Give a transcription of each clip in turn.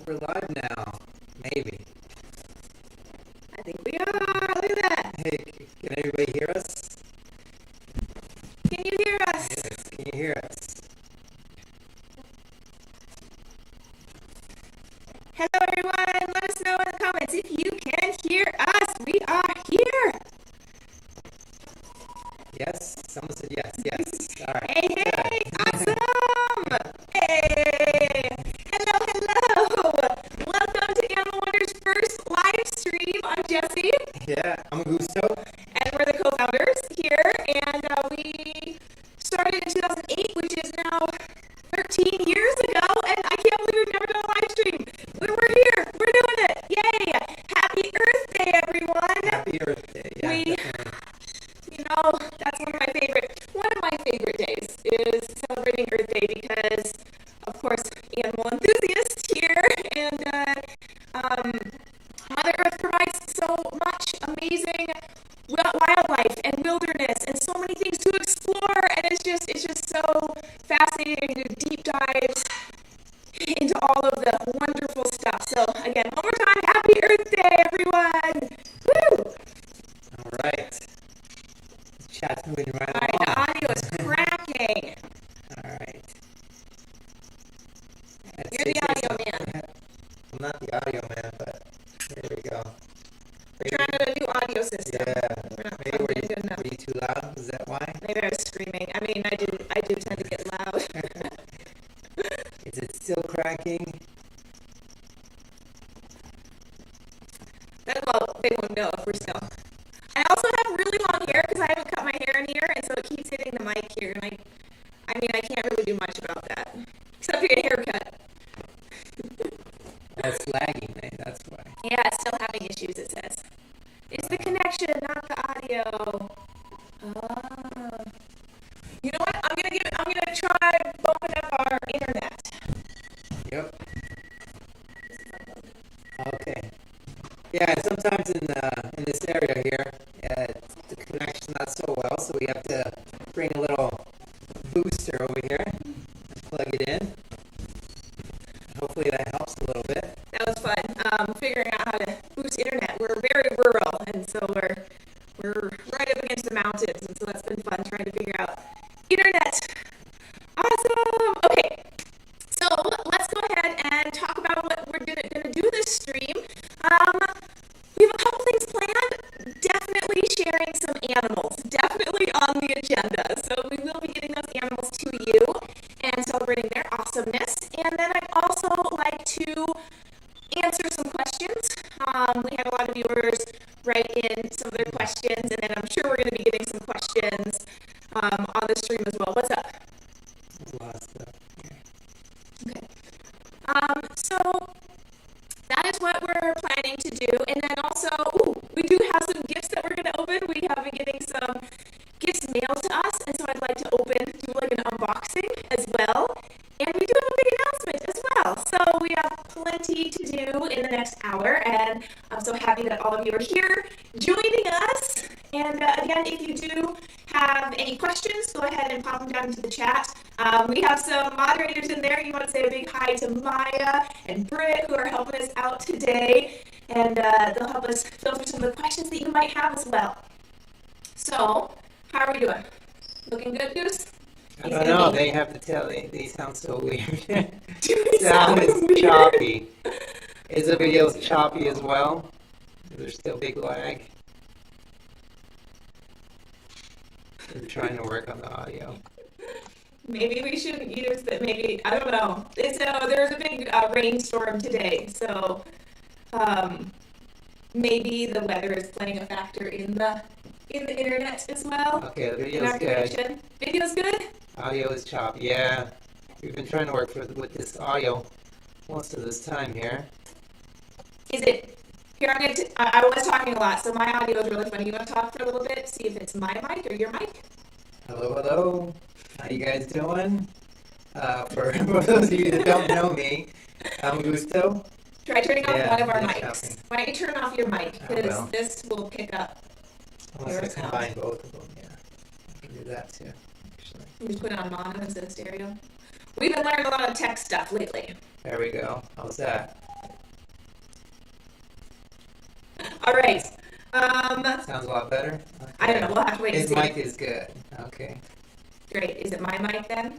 we're live now. Maybe. I think we are. Look at that. Hey, can everybody hear us? Can you hear us? Yes, can you hear us? Hello, everyone. Let us know in the comments if you can hear us. We are here. Yes? Someone said yes. Yes. All right. Hey, hey. Awesome. Hey. Hello, hello. Welcome to Animal Wonders' first live stream. I'm Jessi. Yeah, I'm Augusto. And we're the co-founders here. And we started in 2008, which is now 13 years ago. And I can't believe we've never done a live stream. But we're here. We're doing it. Yay. Happy Earth Day, everyone. Happy Earth Day. Yeah, definitely. You know, that's one of my favorite days is celebrating Earth Day because, of course, animal enthusiast here, and Mother Earth provides so much amazing wildlife and wilderness and so many things to explore, and it's just so fascinating to do deep dives into all of the wonderful stuff. So again, one more time, happy Earth Day, everyone! Woo! All right. Chat's moving right All right, along. the audio is cracking. All right. You're the audio man. I'm not the audio man, but there we go. We're trying out a new audio system. Yeah. We're not Maybe plugged in good enough. were you too loud? Is that why? Maybe I was screaming. I mean, I do tend to get loud. Is it still cracking? Well, they won't know if we're still. I also have really long hair because I haven't cut my hair in here, and so it keeps hitting the mic here. And I mean, I can't really do much about that, except for get a haircut. That's lagging, right? That's why. Yeah, it's still having issues. It says it's the connection, not the audio. You know what? I'm gonna try bumping up our internet. Yep. Okay. Yeah, sometimes in this area here, the connection's not so well, so we have to bring a little booster over here and plug it in. Hopefully that helps a little bit. That was fun. Figuring out how to boost internet. We're very rural, and so we're right up against the mountains, and so that's been fun trying to figure out internet. Awesome. Okay, so let's go ahead and talk about what we're gonna do this stream. We have a couple things planned. Definitely sharing some animals. Definitely on the agenda. So we will be getting those animals to you and celebrating their awesomeness. And then I'd also like to answer some questions. We had a lot of viewers write in some of their questions, and then I'm sure we're going to be getting some questions on the stream as well. What's up? A lot of stuff. Okay. So that is what we're planning to do. And then also, we do have some gifts that we're going to open. We have been getting some gifts mailed to us, and so I'd like to do like an unboxing as well. And we do have a big announcement as well. So we have plenty to do in the next hour, and I'm so happy that all of you are here joining us. And again, if you do have any questions, go ahead and pop them down into the chat. We have some moderators in there. You want to say a big hi to Maya and Britt, who are helping us out today, and they'll help us filter some of the questions that you might have as well. So, how are we doing? Looking good, Goose? I don't know. They have to tell. They sound so weird. Sound is weird? choppy. Is the video choppy as well? There's still big lag. We're trying to work on the audio. Maybe we shouldn't use that. Maybe, I don't know. There's a big rainstorm today, so maybe the weather is playing a factor in the internet as well. Okay, the In our video's good. connection. Video's good? Audio is choppy. Yeah, we've been trying to work with this audio most of this time here. Is it? Here, I was talking a lot, so my audio is really funny. You want to talk for a little bit? See if it's my mic or your mic? Hello, hello. How you guys doing? For those of you that don't know me, I'm Augusto. Try turning off one of our it's mics. choppy. Why don't you turn off your mic? I Because will. this will pick up. Unless I combine both of them, yeah. I can do that too, actually. You just put it on mono instead of stereo. We've been learning a lot of tech stuff lately. There we go. How's that? All right. Sounds a lot better. Okay. I don't know. We'll have to wait and His see. mic is good. Okay. Great. Is it my mic then?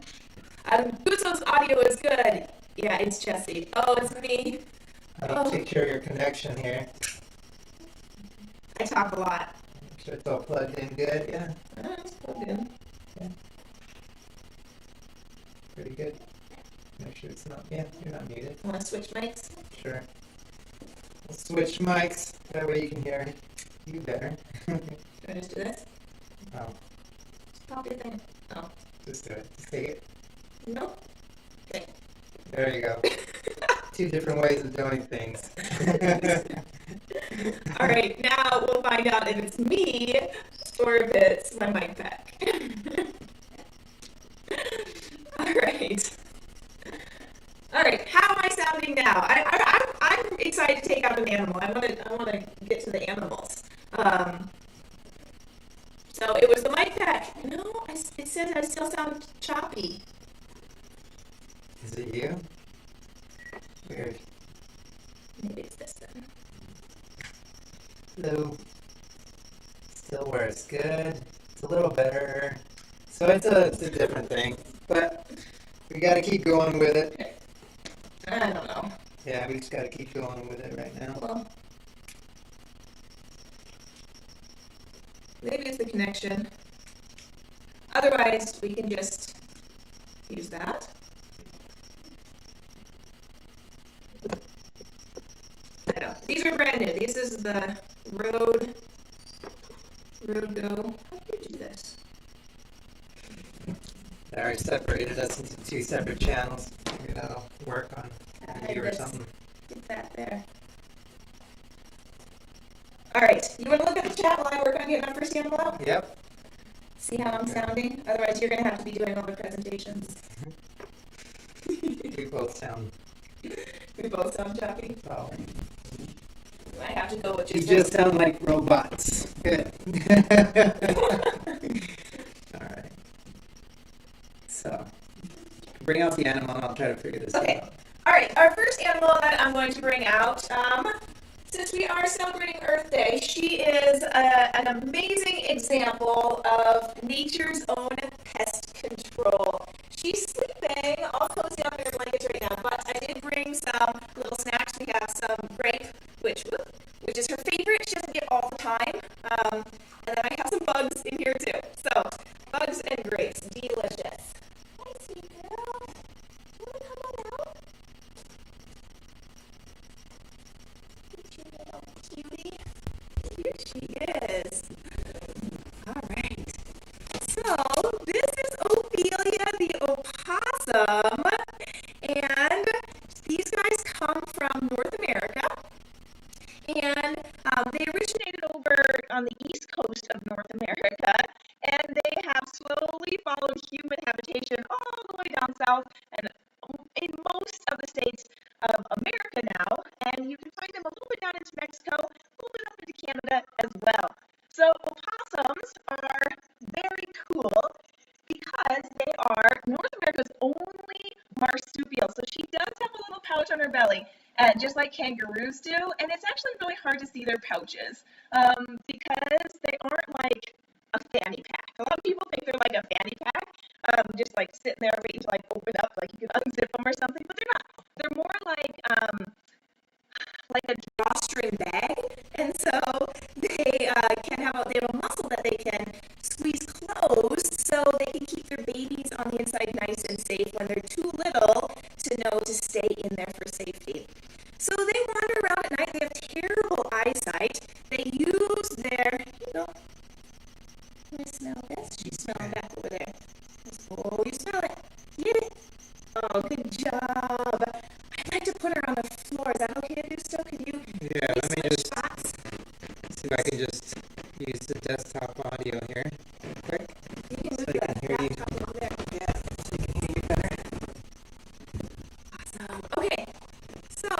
Gusto's audio is good. Yeah, it's Jessi. Oh, it's me. Take care of your connection here. I talk a lot. Make sure it's all plugged in good. Yeah. It's plugged in. Yeah. Pretty good. Make sure it's not. Yeah, you're not muted. Want to switch mics? Sure. We'll switch mics. That way you can hear you better. Should I just do this? Oh, Just pop your thing. Oh. just do it. Just take it. Nope. Okay. There you go. Two different ways of doing things. All right. Now we'll find out if it's me or if it's my mic pack. All right. All right. How am I sounding now? I'm excited to take out an animal. I want to get to the animals. So it was the mic pack. No, it says I still sound choppy. Is it you? Weird. Maybe it's this then. Hello. Still works. Good. It's a little better. So it's a different thing, but we got to keep going with it. Okay. I don't know. Yeah, we just got to keep going with it right now. Well, maybe it's the connection. Otherwise, we can just use that. I know. These are brand new. This is the Rode Go. How do you do this? They already separated us into two separate channels. Maybe that'll work on you or Let's something. Get that there. All right. You want to look at the chat while I work on getting our first animal out? Yep. See how I'm sounding? Otherwise, you're going to have to be doing all the presentations. We both sound. We both sound choppy. Oh. I have to go with You just. just sound like robots. Good. All right. So, bring out the animal and I'll try to figure this Okay. out. All right. Our first animal that I'm going to bring out, since we are celebrating Earth Day, she is an amazing example of nature's own pest control. She's sleeping all cozy up in her blankets right now, but I did bring some little snacks. We have some grape, which is her favorite. She doesn't get all the time. And then I have some bugs in here too. So, bugs and grapes. Delicious. Hi, sweet girl. Do you want to come on out? You little cutie. Here she is. All right. So, this is Ophelia the opossum. And these guys come from North America. And they originated over on the east coast of North America, and they have slowly followed human habitation all the way down south and in most of the states of America now, and you can find them a little bit down into Mexico, a little bit up into Canada as well. So opossums are very cool because they are North America's only marsupial. So she does have a little pouch on her belly, just like kangaroos do, and it's actually really hard to see their pouches because they aren't like a fanny pack. A lot of people think they're like a fanny pack, just like sitting there waiting to like open up, like you can unzip them or something, but they're not. They're more like a drawstring bag, and so they they have a muscle that they can squeeze closed so they can keep their babies on the inside nice and safe when they're too little to know to stay in there for safety. So they wander around at night. They have terrible eyesight. They use their, can I smell this? She's smelling back over there. Oh, you smell it. Get it. Oh, good job. I'd like to put her on the floor. Is that okay to do so? Can you? Yeah, let me just spots? see if I can just use the desktop audio here. Quick. You can So move I can that hear you. laptop over there. Yeah, so I can hear you better. Awesome. Okay. So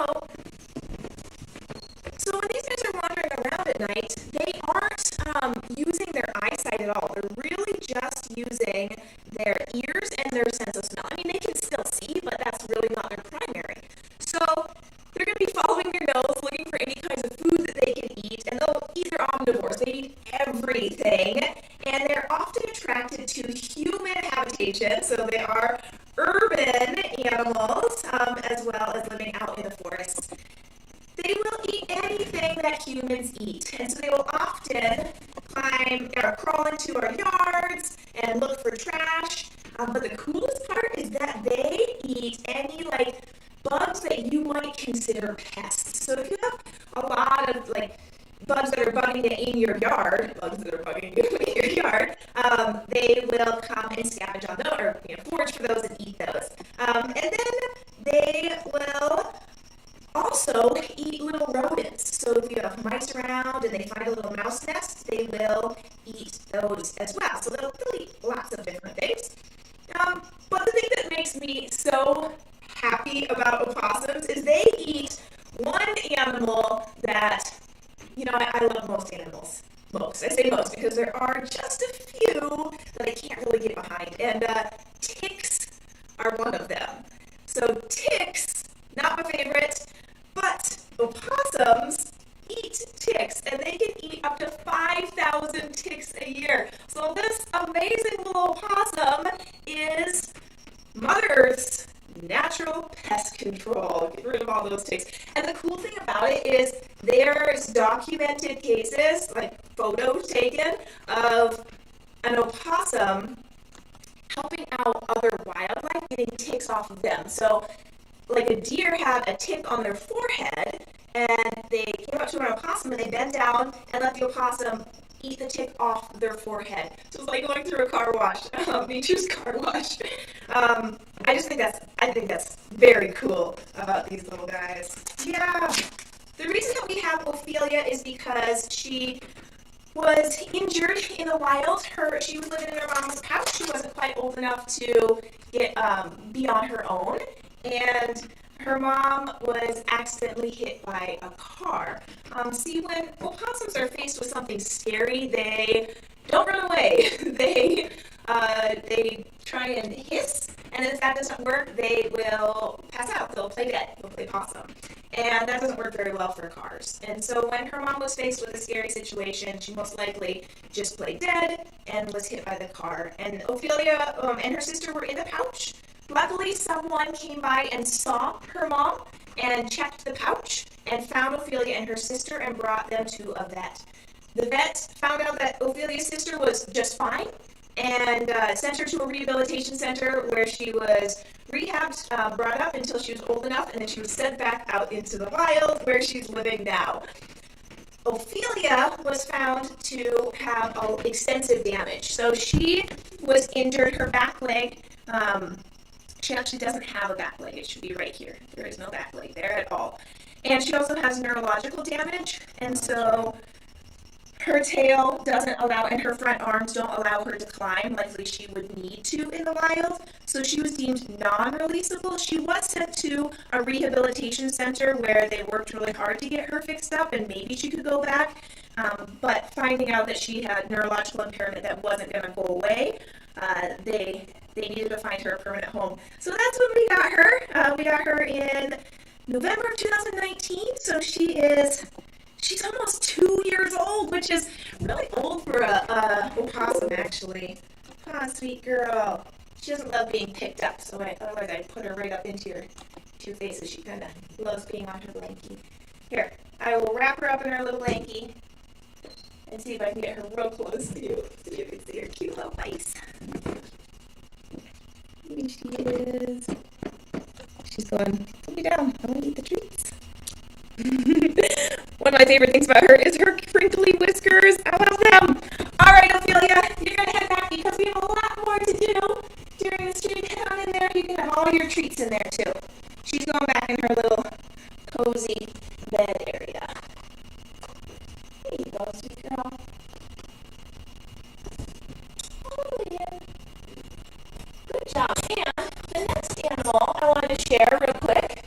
when these guys are wandering around at night, they aren't using their eyesight at all. They're really just using their ears and their sense of smell. I mean, they can still see, but that's really not their primary. So they're going to be following your nose, looking for any kinds of food that they can eat, and they'll urban animals, as well as living out in the forest. They will eat anything that humans eat, and so they will often climb or crawl into our yards and look for trash. But the coolest part is that they eat any like bugs that you might consider pests. So if you have a lot of like bugs that are bugging you in your yard, they will come and scavenge on those, or forage for those and eat those. And then they will also eat little rodents. So if you have mice around and they find a little mouse nest, they will eat those as well. So they'll eat lots of different things. But the thing that makes me so happy about opossums is they eat one animal that, I love most animals. Most. I say most because there are just a few that I can't really get behind. And ticks are one of them. So ticks, not my favorite, but opossums eat ticks, and they can eat up to 5,000 ticks a year. So this amazing little opossum is Mother Earth's natural pest control. Get rid of all those ticks. And the cool thing about it is there's documented cases, like photos taken, of an opossum helping out other wildlife getting ticks off of them. So like a deer had a tick on their forehead, and they came up to an opossum and they bent down and let the opossum eat the tick off their forehead. So it's like going through a car wash, nature's car wash. I think that's very cool about these little guys. Yeah. The reason that we have Ophelia is because she was injured in the wild. She was living in her mom's house. She wasn't quite old enough to be on her own, and her mom was accidentally hit by a car. See, when opossums are faced with something scary, they don't run away. They try and hiss, and if that doesn't work, they will pass out. They'll play dead. They'll play possum. And that doesn't work very well for cars. And so when her mom was faced with a scary situation, she most likely just played dead and was hit by the car. And Ophelia and her sister were in the pouch. Luckily, someone came by and saw her mom and checked the pouch and found Ophelia and her sister and brought them to a vet. The vet found out that Ophelia's sister was just fine and sent her to a rehabilitation center where she was rehabbed, brought up until she was old enough, and then she was sent back out into the wild where she's living now. Ophelia was found to have extensive damage. So she was injured, her back leg. She actually doesn't have a back leg. It should be right here. There is no back leg there at all. And she also has neurological damage, and so her tail doesn't allow, and her front arms don't allow her to climb like she would need to in the wild. So she was deemed non-releasable. She was sent to a rehabilitation center where they worked really hard to get her fixed up, and maybe she could go back. But finding out that she had neurological impairment that wasn't going to go away, they needed to find her a permanent home. So that's when we got her. We got her in November of 2019. So she's almost 2 years old, which is really old for a opossum, actually. Ah, sweet girl. She doesn't love being picked up, so otherwise I'd put her right up into your faces. She kind of loves being on her blankie. Here, I will wrap her up in her little blankie and see if I can get her real close to you so you can see her cute little face. Here she is. She's going, put me down. I want to eat the treats. One of my favorite things about her is her crinkly whiskers. I love them. All right, Ophelia, you're going to head back because we have a lot more to do during the stream. Head on in there. You can have all your treats in there, too. She's going back in her little cozy bed area. There you go, sweet girl. Oh, yeah. Good job. And the next animal I wanted to share real quick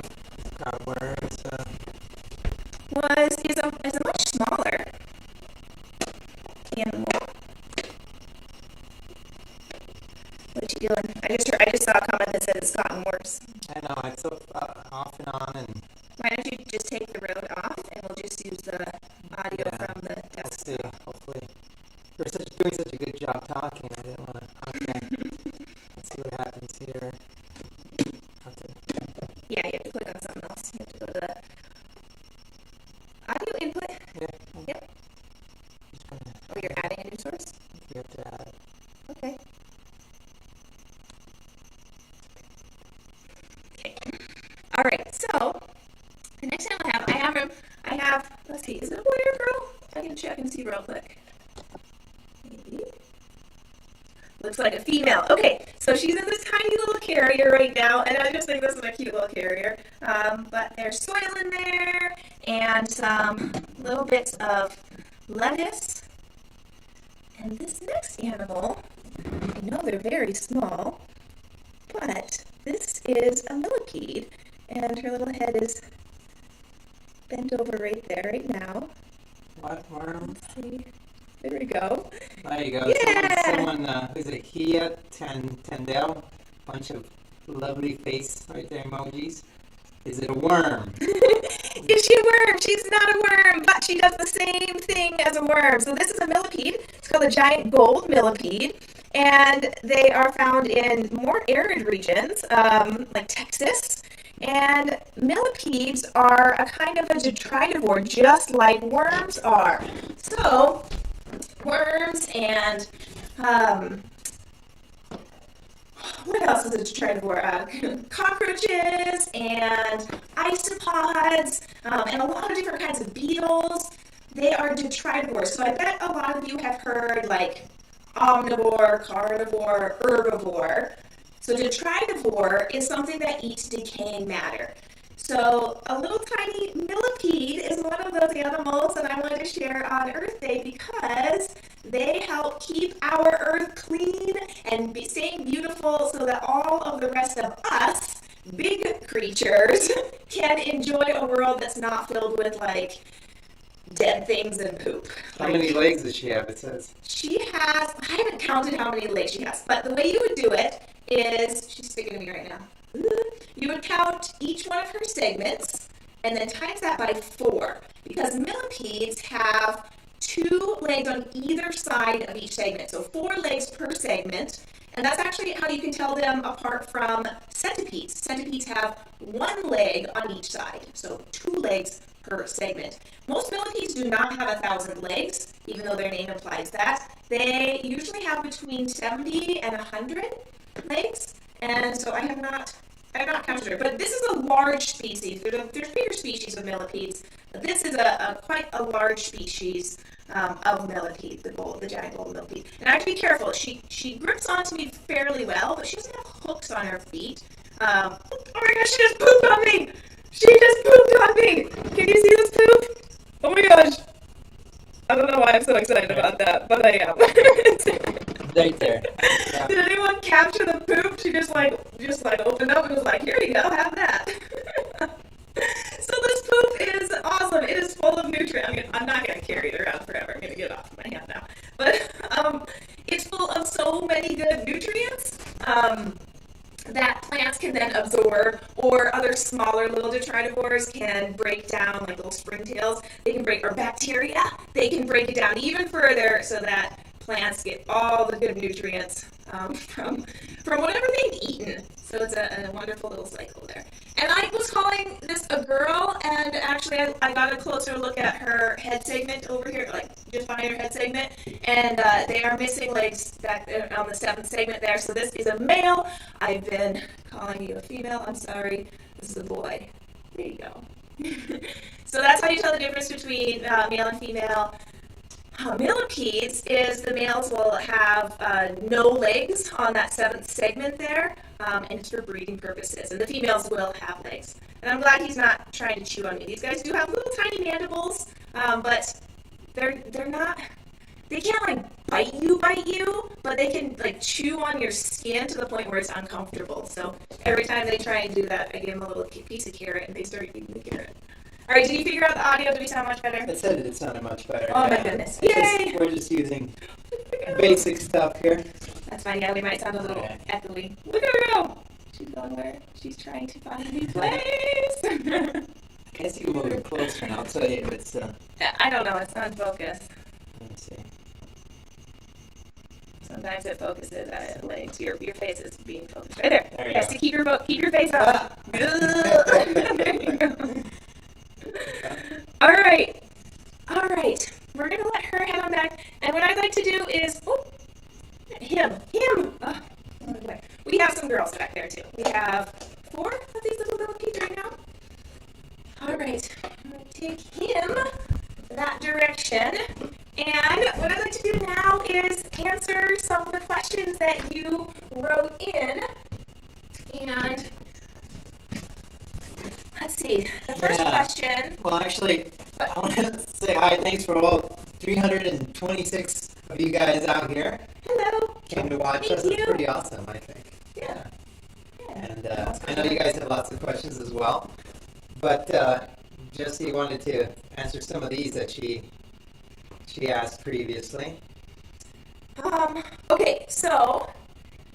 is a much smaller animal. What you doing? I just saw a comment that says it's gotten worse. I know, it's off and on, and why don't you just take the road off and we'll just use the audio from the desk. Let's see. Hopefully, you're doing such a good job talking. I didn't want to. Okay. Let's see what happens here. see real quick. Maybe. Looks like a female. Okay, so she's in this tiny little carrier right now, and I just think this is a cute little carrier. But there's soil in there, and some little bits of lettuce. And this next animal, I know they're very small, but this is a millipede, and her little head is bent over right there right now. What worm? Let's see. There we go. There you go. Yeah. Someone who's it? Hia Tandel. Bunch of lovely face right there emojis. Is it a worm? Is she a worm? She's not a worm, but she does the same thing as a worm. So this is a millipede. It's called a giant gold millipede. And they are found in more arid regions, like Texas. And millipedes are a kind of a detritivore, just like worms are. So worms and what else is a detritivore? Cockroaches and isopods and a lot of different kinds of beetles. They are detritivores. So I bet a lot of you have heard like omnivore, carnivore, herbivore. So detritivore is something that eats decaying matter. So a little tiny millipede is one of those animals that I wanted to share on Earth Day because they help keep our Earth clean and staying beautiful so that all of the rest of us, big creatures, can enjoy a world that's not filled with like dead things and poop. How many legs does she have, it says? She has, I haven't counted how many legs she has, but the way you would do it is, she's speaking to me right now. You would count each one of her segments and then times that by 4 because millipedes have 2 legs on either side of each segment. So 4 legs per segment. And that's actually how you can tell them apart from centipedes. Centipedes have 1 leg on each side. So 2 legs per segment. Most millipedes do not have 1,000 legs, even though their name implies that. They usually have between 70 and 100 legs. And so I have not counted her, but this is a large species. There's bigger species of millipedes, but this is quite a large species of millipede, the giant gold millipede. And I have to be careful. She grips onto me fairly well, but she doesn't have hooks on her feet. Oh my gosh, she just pooped on me! She just pooped on me! Can you see this poop? Oh my gosh! I don't know why I'm so excited about that, but I am. Right there. Yeah. Did anyone capture the poop? She just opened up and was like, here you go, have that. So this poop is awesome. It is full of nutrients. I mean, I'm not going to carry it around forever. I'm going to get it off my hand now. But it's full of so many good nutrients that plants can then absorb, or other smaller little detritivores can break down, like little springtails. They can break, or bacteria, they can break it down even further so that plants get all the good nutrients from whatever they've eaten. So it's a wonderful little cycle there. And I was calling this a girl, and actually I got a closer look at her head segment over here, like just behind her head segment, and they are missing legs back there on the 7th segment there. So this is a male. I've been calling you a female. I'm sorry. This is a boy. There you go. So that's how you tell the difference between male and female. Millipedes is the males will have no legs on that 7th segment there, and it's for breeding purposes, and the females will have legs. And I'm glad he's not trying to chew on me. These guys do have little tiny mandibles, but they're not, they can't like bite you, but they can like chew on your skin to the point where it's uncomfortable. So every time they try and do that, I give them a little piece of carrot and they start eating the carrot. All right, did you figure out the audio? Did we sound much better? It said it sounded much better. Oh my goodness. Yay! We're just using basic stuff here. That's fine. Yeah, we might sound a little echoey. Look at her go! She's going where? She's trying to find a new place. I guess you move it closer and I'll tell you if it's... I don't know. It's not in focus. Let me see. Sometimes it focuses at legs. Your face is being focused. Right there. There you Yes, go. to keep your face up. There you go. All right. We're gonna let her head on back, and what I'd like to do is, him. Oh, we have some girls back there too. We have 4 of these little millipedes right now. All right, I'm gonna take him that direction, And what I'd like to do now is answer some of the questions that you wrote in. And let's see, the first question. Well, actually, I want to say hi. Thanks for all 326 of you guys out here. Hello. Came to watch us. It's pretty awesome, I think. Yeah. And I know you guys have lots of questions as well. But Jessi wanted to answer some of these that she asked previously. Okay, so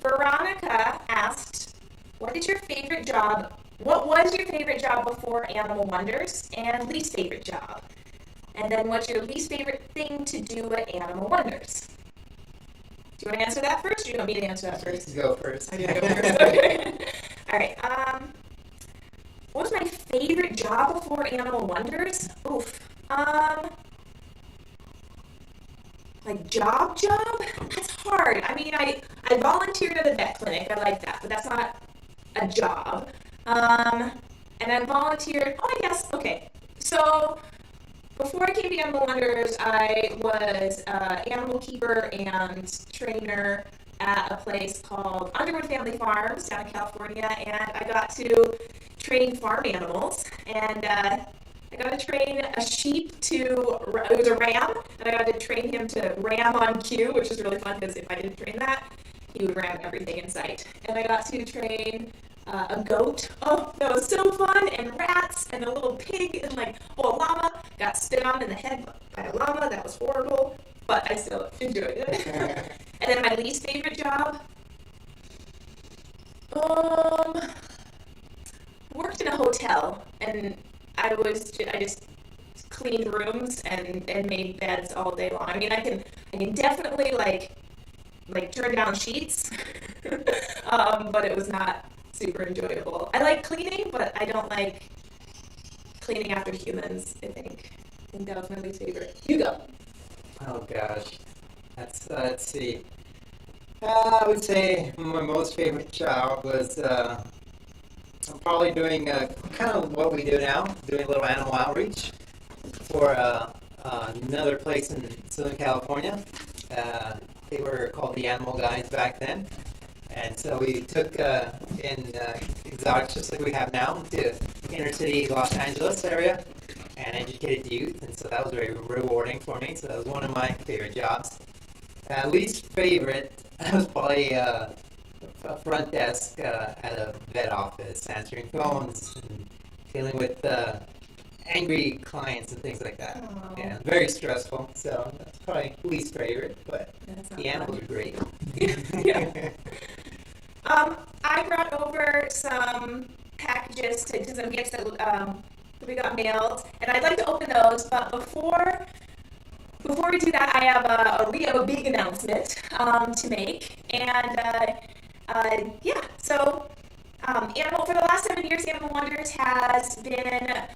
Veronica asked, what was your favorite job before Animal Wonders, and least favorite job? And then what's your least favorite thing to do at Animal Wonders? Do you want to answer that first, or do you want me to answer that first? Go first. I'm gonna go first. Okay. All right. What was my favorite job before Animal Wonders? Oof. Like job? That's hard. I mean, I volunteered at a vet clinic. I like that, but that's not a job. And I volunteered. Oh, I guess. Okay. So before I came to Animal Wonders, I was animal keeper and trainer at a place called Underwood Family Farms down in California, and I got to train farm animals. And I got to train a sheep it was a ram, and I got to train him to ram on cue, which is really fun because if I didn't train that, he would ram everything in sight. And I got to train a goat. Oh, that was so fun. And rats, and a little pig, and a llama. Got spit on in the head by a llama. That was horrible, but I still enjoyed it. And then my least favorite job, worked in a hotel, and I just cleaned rooms and made beds all day long. I mean, I can definitely turn down sheets, but it was not super enjoyable. I like cleaning, but I don't like cleaning after humans. I think that was my least favorite. You go. Oh gosh, let's see. I would say my most favorite job was probably doing kind of what we do now, doing a little animal outreach for another place in Southern California. They were called the Animal Guys back then. And so we took in exotics just like we have now to inner city Los Angeles area and educated youth. And so that was very rewarding for me. So that was one of my favorite jobs. Least favorite was probably a front desk at a vet office, answering phones and dealing with angry clients and things like that. Aww. Yeah, very stressful. So that's probably least favorite, but the animals are great. Yeah. I brought over some packages to some gifts that we got mailed, and I'd like to open those. But before we do that, I have a big announcement to make, and So, for the last 7 years, Animal Wonders has been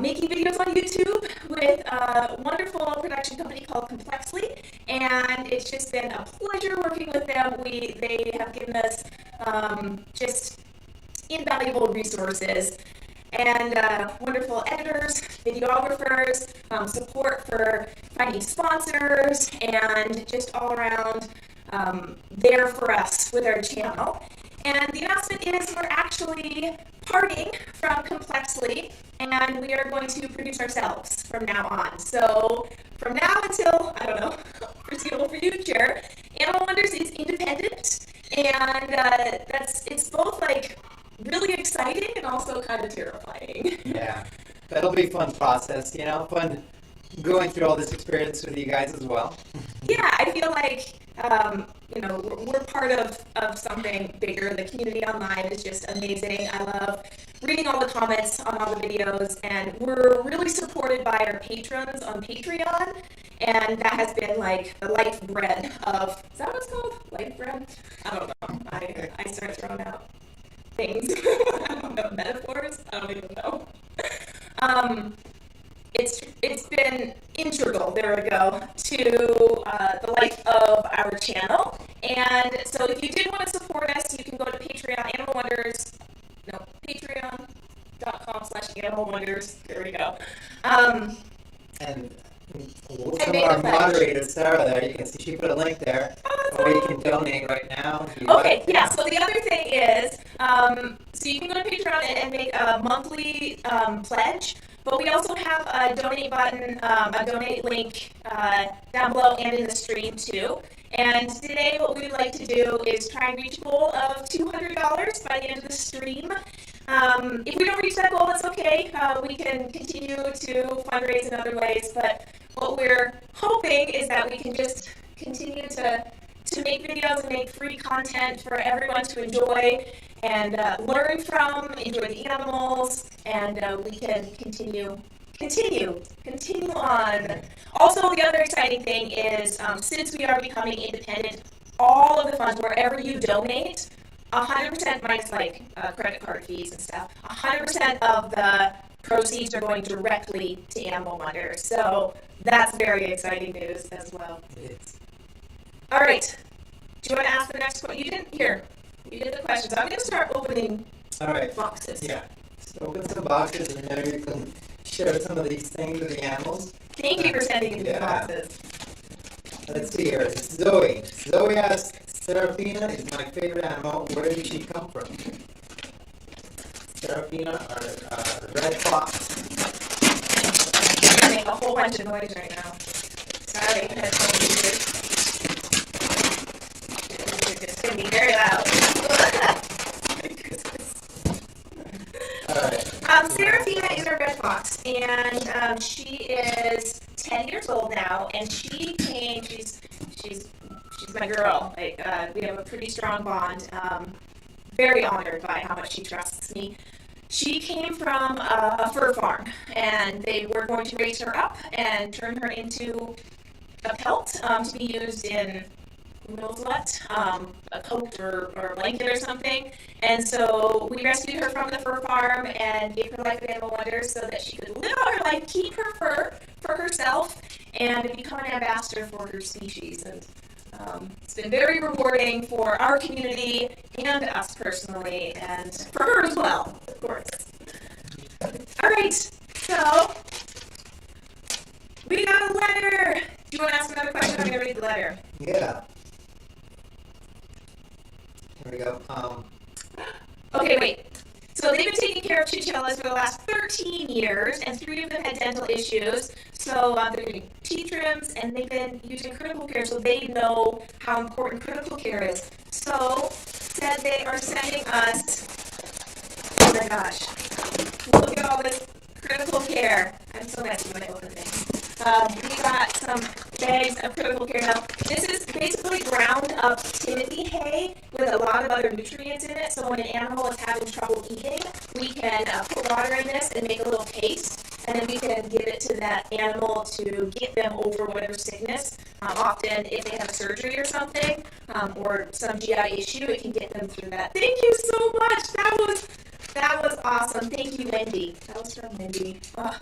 making videos on YouTube with a wonderful production company called Complexly, and it's just been a pleasure working with them. They have given us just invaluable resources and wonderful editors, videographers, support for finding sponsors, and just all around there for us with our channel. And the announcement is we're actually parting from Complexly, and we are going to produce ourselves from now on. So from now until, I don't know, foreseeable future, Animal Wonders is independent, and it's both really exciting and also kind of terrifying. Yeah, that'll be a fun process, fun going through all this experience with you guys as well. Yeah, I feel like, we're part of something bigger. The community online is just amazing. I love reading all the comments on all the videos, and we're really supported by our patrons on Patreon, and that has been the life bread of, is that what it's called? Life bread? I don't know. I start throwing out things. I don't know, metaphors? I don't even know. It's been integral, there we go, to the life of our channel. And so if you did want to support us, you can go to Patreon, patreon.com/Animal Wonders. There we go. And Some And of make our a pledge. moderators, Sarah, there, you can see she put a link there, or you can donate right now. If you Okay, like. yeah, so the other thing is, so you can go to Patreon and make a monthly pledge, but we also have a donate button, a donate link down below and in the stream too. And today what we would like to do is try and reach a goal of $200 by the end of the stream. If we don't reach that goal, that's okay. We can continue to fundraise in other ways, but what we're hoping is that we can just continue to make videos and make free content for everyone to enjoy and learn from, enjoy the animals, and we can continue on. Also, the other exciting thing is since we are becoming independent, all of the funds, wherever you donate, 100% minus like credit card fees and stuff, 100% of the proceeds are going directly to Animal Wonders. So that's very exciting news as well. All right. Do you want to ask the next question? You didn't hear. You did the questions. I'm going to start opening boxes. Yeah. So open some boxes and then you can share some of these things with the animals. Thank you for sending in the boxes. Let's see here. Zoe. Zoe asks, Serafina is my favorite animal. Where did she come from? Serafina or red fox? I'm going to make a whole bunch of noise right now. Sorry, headphone users. It's going to be very loud. Serafina is our red fox, and she is 10 years old now, and she's my girl. Like, we have a pretty strong bond. Very honored by how much she trusts me. She came from a fur farm, and they were going to raise her up and turn her into a pelt to be used in who knows what, a coat or blanket or something. And so we rescued her from the fur farm and gave her life at Animal Wonders so that she could live out her life, keep her fur for herself, and become an ambassador for her species. And it's been very rewarding for our community and us personally, and for her as well, of course. All right, so we got a letter. Do you want to ask another question? I'm going to read the letter. Yeah. Here we go. Okay, wait. So they've been taking care of chinchillas for the last 13 years, and 3 of them had dental issues. So they're getting teeth trims, and they've been using critical care, so they know how important critical care is. So said they are sending us. Oh my gosh! Look at all this critical care. I'm so messy when I open things. We got some bags of critical care. Now, this is basically ground up Timothy hay with a lot of other nutrients in it. So when an animal is having trouble eating, we can put water in this and make a little paste, and then we can give it to that animal to get them over whatever sickness. Often, if they have surgery or something, or some GI issue, it can get them through that. Thank you so much. That was awesome. Thank you, Wendy. That was from Wendy. Oh.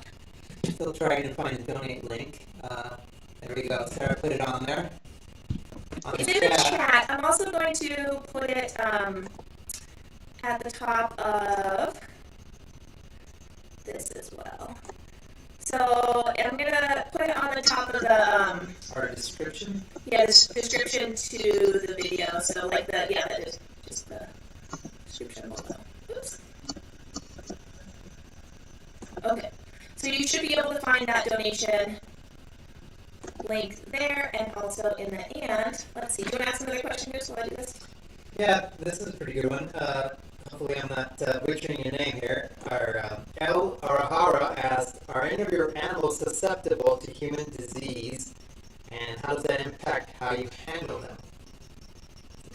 Still trying to find the donate link. There we go. Sarah put it on there. It's in the chat. I'm also going to put it at the top of this as well. So I'm going to put it on the top of the our description. Yeah, the description to the video. So like the that is just the description below. Oops. Okay. So you should be able to find that donation link there and also in the and. Let's see. Do you want to ask another question here so I do this? Yeah, this is a pretty good one. Hopefully I'm not butchering your name here. Our El Arahara asks, are any of your animals susceptible to human disease, and how does that impact how you handle them?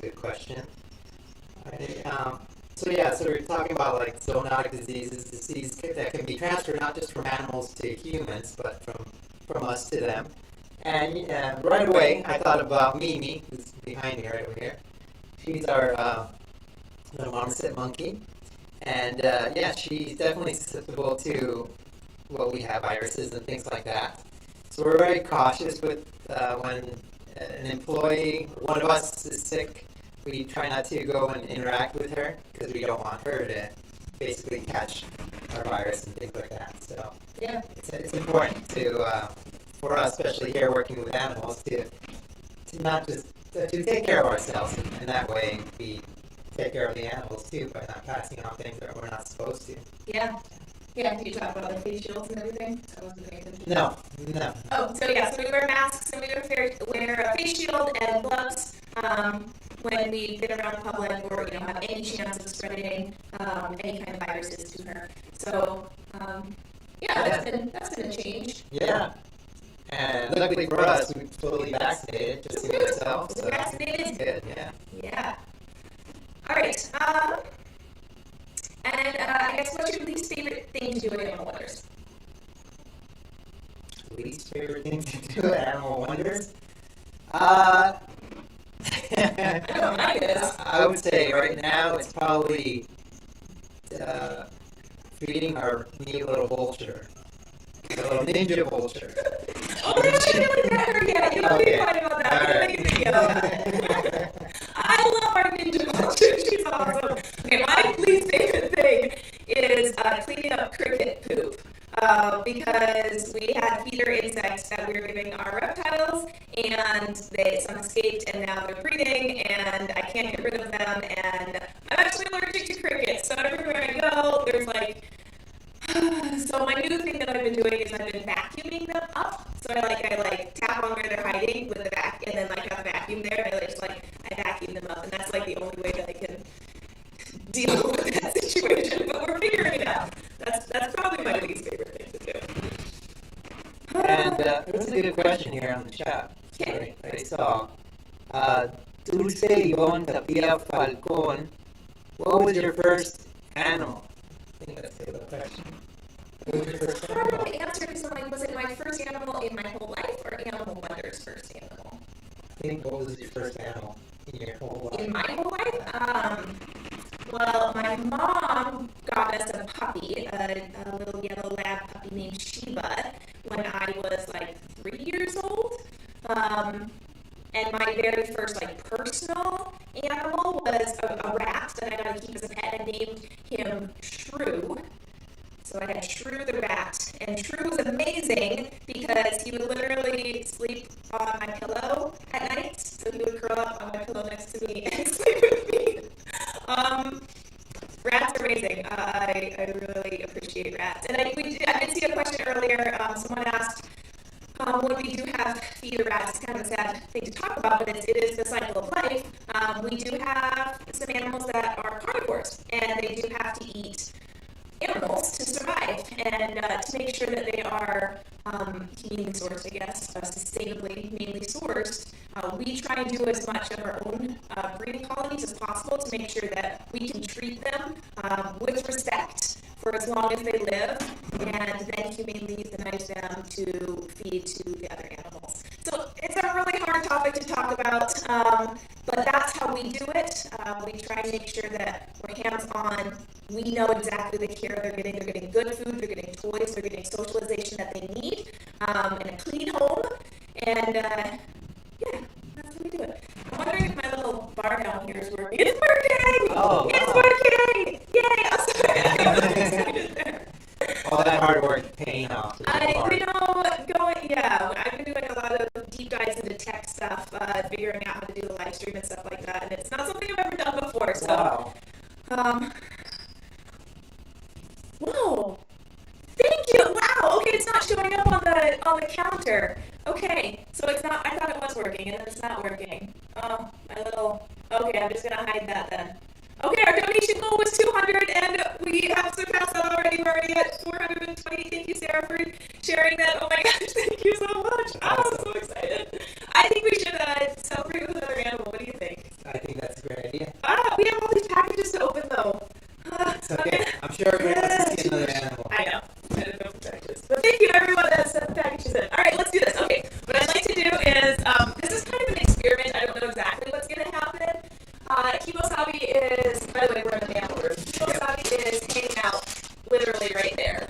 Good question. So we're talking about like zoonotic diseases, disease that can be transferred not just from animals to humans, but from us to them. And right away, I thought about Mimi, who's behind me right over here. She's our little marmoset monkey, and she's definitely susceptible to what we have, viruses and things like that. So we're very cautious with when an employee, one of us is sick. We try not to go and interact with her because we don't want her to basically catch our virus and things like that. So yeah, it's important to for us, especially here working with animals, to not just to take care of ourselves, and that way we take care of the animals too by not passing on things that we're not supposed to. Yeah. Yeah, did you talk about like face shields and everything? I wasn't paying attention. No. Oh, so yeah, so we wear masks and we wear a face shield and gloves when we get around the public or have any chance of spreading any kind of viruses to her. So yeah, that's been a change. Yeah. And luckily for us, we're fully vaccinated, just to ourselves. So Vaccinated. Good. Yeah. Yeah. All right. And I guess what's your least favorite thing to do at Animal Wonders? Least favorite thing to do at Animal Wonders? I know mine is. I would say right now it's probably feeding our new little vulture. The little ninja vulture. Oh, I haven't met her yet. You don't be quiet about that. All Make a video. I love our ninja vulture. She's awesome. Okay, my least favorite thing is cleaning up cricket poop. Because we had feeder insects that we were giving our reptiles, and some escaped, and now they're breeding, and I can't get rid of them, and I'm actually allergic to crickets, so everywhere I go, there's like, so my new thing that I've been doing is I've been vacuuming them up, so I tap on where they're hiding with the vac, and then have a vacuum there, and I vacuum them up, and that's like the only way that I can deal with that situation, but we're figuring it out. That's probably my least favorite thing to do. And there's a good question here on the chat. Okay. I saw. Dulce Yon Tapia Falcon, what was your first animal? I think that's the question. What was your first Hard animal? to answer because was it my first animal in my whole life or Animal Wonders' first animal? I think what was your first animal in your whole life? In my whole life? Well, my mom got us a puppy, a little yellow lab puppy named Sheba, when I was 3 years old. And my very first personal animal was a rat that I got to keep as a pet. I named him Shrew. So I had Shrew the rat, and Shrew was amazing because he would literally sleep on my pillow at night. So he would curl up on my pillow next to me and sleep with me. Rats are amazing. I really appreciate rats. And I did see a question earlier. Someone asked, when we do have feeder rats, it's kind of a sad thing to talk about, but it is the cycle of life. We do have some animals that are carnivores, and they do have to eat animals to survive, and to make sure that they are humanely sourced, I guess, sustainably, mainly sourced. We try and do as much of our own breeding colonies as possible to make sure that we can treat them with respect for as long as they live, and then humanely euthanize them to feed to the other animals. So it's a really hard topic to talk about, but that's how we do it. We try and make sure that we're hands-on. We know exactly the care they're getting. They're getting good food, they're getting toys, they're getting socialization that they need, and a clean home, and yeah, that's how we do it. I'm wondering if my little bar down here is working. It's working! Oh, it's wow. working! Yay! I'm sorry. All that hard work paying off. I've been doing a lot of deep dives into tech stuff, figuring out how to do the live stream and stuff like that, and it's not something I've ever done before, so. Wow. Whoa! Thank you! Wow! Okay, it's not showing up on the counter. Okay, so it's not, I thought it was working, and then it's not working. Oh, my little, okay, I'm just gonna hide that then. Okay, our donation goal was 200, and we have surpassed that already. We're already at 420. Thank you, Sarah, for sharing that. Oh my gosh, thank you so much. Oh, I'm so excited. I think we should celebrate with another animal. What do you think? I think that's a great idea. We have all these packages to open, though. It's okay. I'm sure everybody wants to see another animal. I know. I didn't know for packages. But thank you to everyone that sent the packages in. All right, let's do this. Okay, what I'd like to do is, this is kind of an experiment. I don't know exactly what's going to happen. Kimo Sabe is, by the way, we're in the animal room. Kimo Sabe is hanging out literally right there.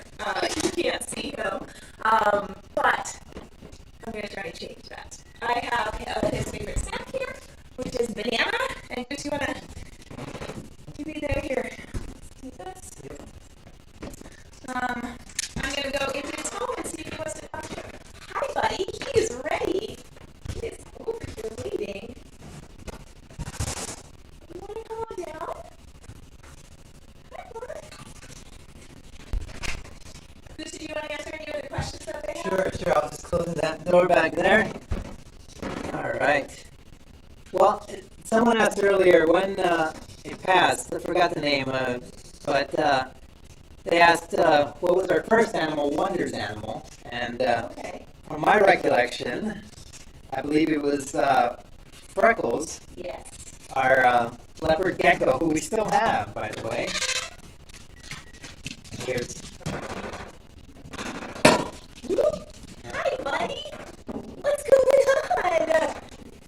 You can't see him. But I'm going to try to change that. I have his favorite snack here, which is banana. And do you want to give me that here? Take this. I'm going to go into his home and see if he wants to come here. Hi, buddy. Sure. I'll just close that door back there. All right. Well, someone asked earlier when it passed. I forgot the name, but they asked what was our first animal, Wonders animal, and from my recollection, I believe it was Freckles. Yes. Our leopard gecko, who we still have, by the way. Here's. Hi, buddy. What's going on?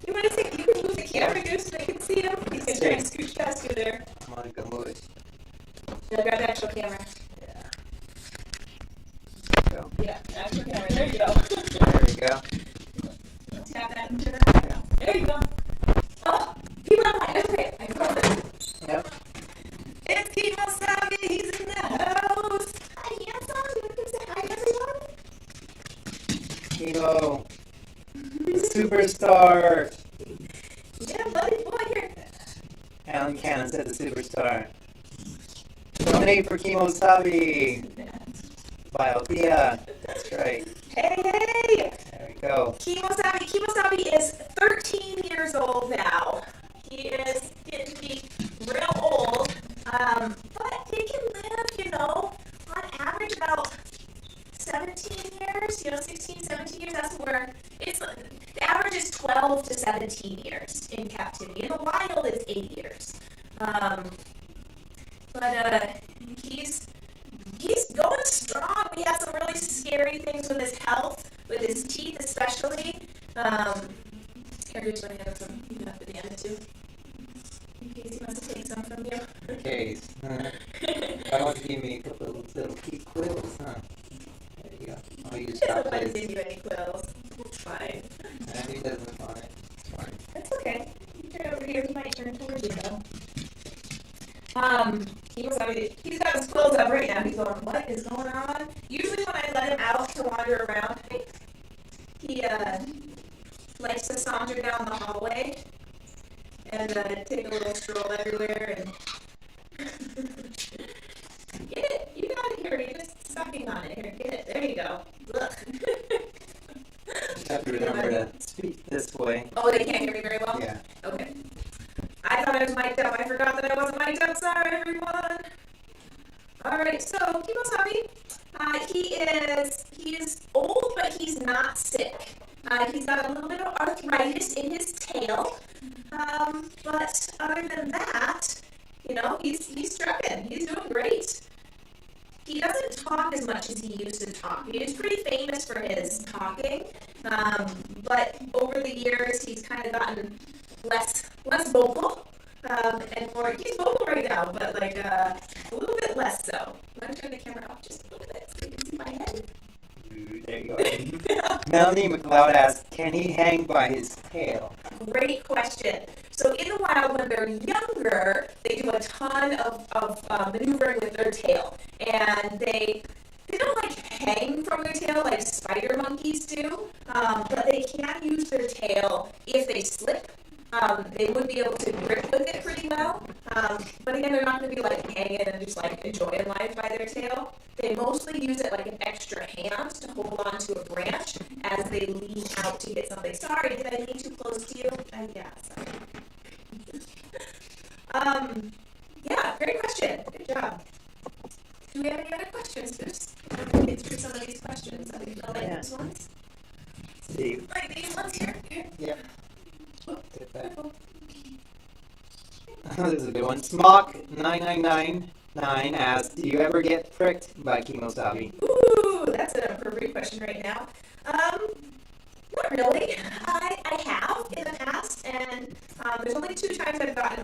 You want to take? You can move the camera here so they can see him. He's gonna try and scooch past you there. I'm gonna go move it. No, grab the actual camera. Yeah. Go. Yeah, the actual camera. There you go. There we go. Tap that and turn it around. There you go. Oh, Kimo, okay, I called it. Yep. It's Kimo Sabe. He's in the house. Hi, handsome. You want to say hi, everyone? Kimo, the superstar. Yeah, buddy boy here. Alan Cannon said the superstar. Donate for Kimo Sabe by Ophelia. That's right. Hey! There we go. Kimo Sabe is 13 years old now. He is getting to be real old, but he can live, on average about 17 years, 16, 17 years. That's where the average is 12 to 17 years in captivity. In the wild, it's 8 years. But he's going strong. We have some really scary things with his health, with his teeth especially. Here's one of them. You have the end too. In case he wants to take some from you. In case. I want to give me a couple of little key quills, huh? There you go. I'll use He doesn't want to chocolate. give you any quills. It's fine. And he doesn't want it. It's fine. It's okay. You turn over here, he might turn towards you though. He's got his quills up right now. He's going, what is going on? Usually when I let him out to wander around, he likes to saunter down the hallway and take a little stroll everywhere and get it. You got it here. You're just sucking on it. Here, get it. There you go. Look. You have to remember to speak this way. Oh, they can't hear me very well? Yeah. Okay. I thought I was mic'd up. I forgot that I wasn't mic'd up. Sorry, everyone. All right, so Kimo Sabe, he is old, but he's not sick. He's got a little bit of arthritis in his tail, but other than that, he's trucking. He's doing great. He doesn't talk as much as he used to talk. He is pretty famous for his talking, but over the years he's kind of gotten less vocal. He's vocal right now, but a little bit less so. I'm going to turn the camera off just a little bit so you can see my head. There you go. Melanie McLeod asked, can he hang by his tail? Great question. So in the wild, when they're younger, they do a ton of maneuvering with their tail, and they don't hang from their tail like spider monkeys do, but they can use their tail if they slip. They would be able to grip with it pretty well, but again, they're not going to be hanging and just enjoying life by their tail. They mostly use it like an extra hand to hold on to a branch as they lean out to get something. Sorry, did I lean too close to you? Yeah, sorry. Yeah, great question. Good job. Do we have any other questions, Bruce? Get through some of these questions. I think you'll like these ones. See. Like these ones here? Yeah. Get that. This is a good one. Smock9999 asked, do you ever get pricked by Kimo Sabe? Ooh, that's an appropriate question right now. Not really. I have in the past, and there's only 3 times I've gotten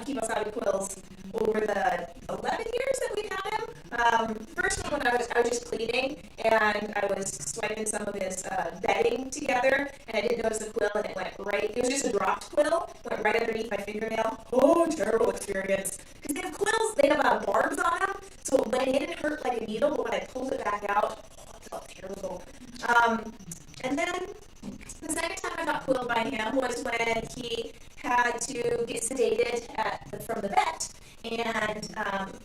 Kimo Sabe quills over the 11 years that we've had him. First one when I was just cleaning, and I was swiping some of his bedding together, and I didn't notice the quill, and it went right. It was just a dropped quill, went right underneath my fingernail. Oh, terrible experience. Because they have quills, they have barbs on them, so it went in and hurt like a needle, but when I pulled it back out, it felt terrible. And then the second time I got quilled by him was when he had to get sedated from the vet, and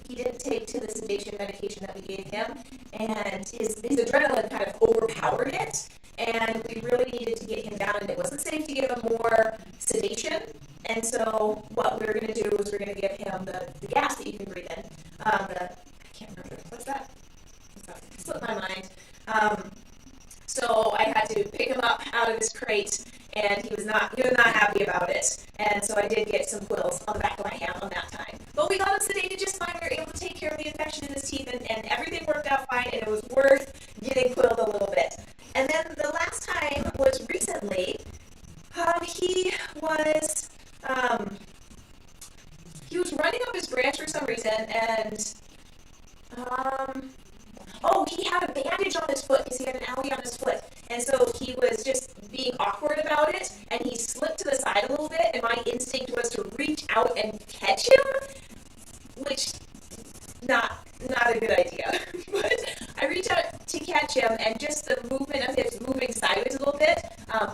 he didn't take to the sedation medication that we gave him, and his adrenaline kind of overpowered ignored it, and we really needed to get him down, and it wasn't safe to give him more sedation. And so what we were going to do was we're going to give him the gas that you can breathe in. I can't remember. What's that? It slipped my mind. So I had to pick him up out of his crate, and he was not happy about it. And so I did get some quills on the back of my hand on that time. But we got him sedated just fine. We were able to take care of the infection in his teeth, and everything worked out fine, and it was worth getting quilled a little bit. And then the last time was recently. He was running up his branch for some reason, and he had a bandage on his foot because he had an owie on his foot, and so he was just being awkward about it, and he slipped to the side a little bit, and my instinct was to reach out and catch him, which not a good idea. But I reached out to catch him, and just the movement of his moving sideways a little bit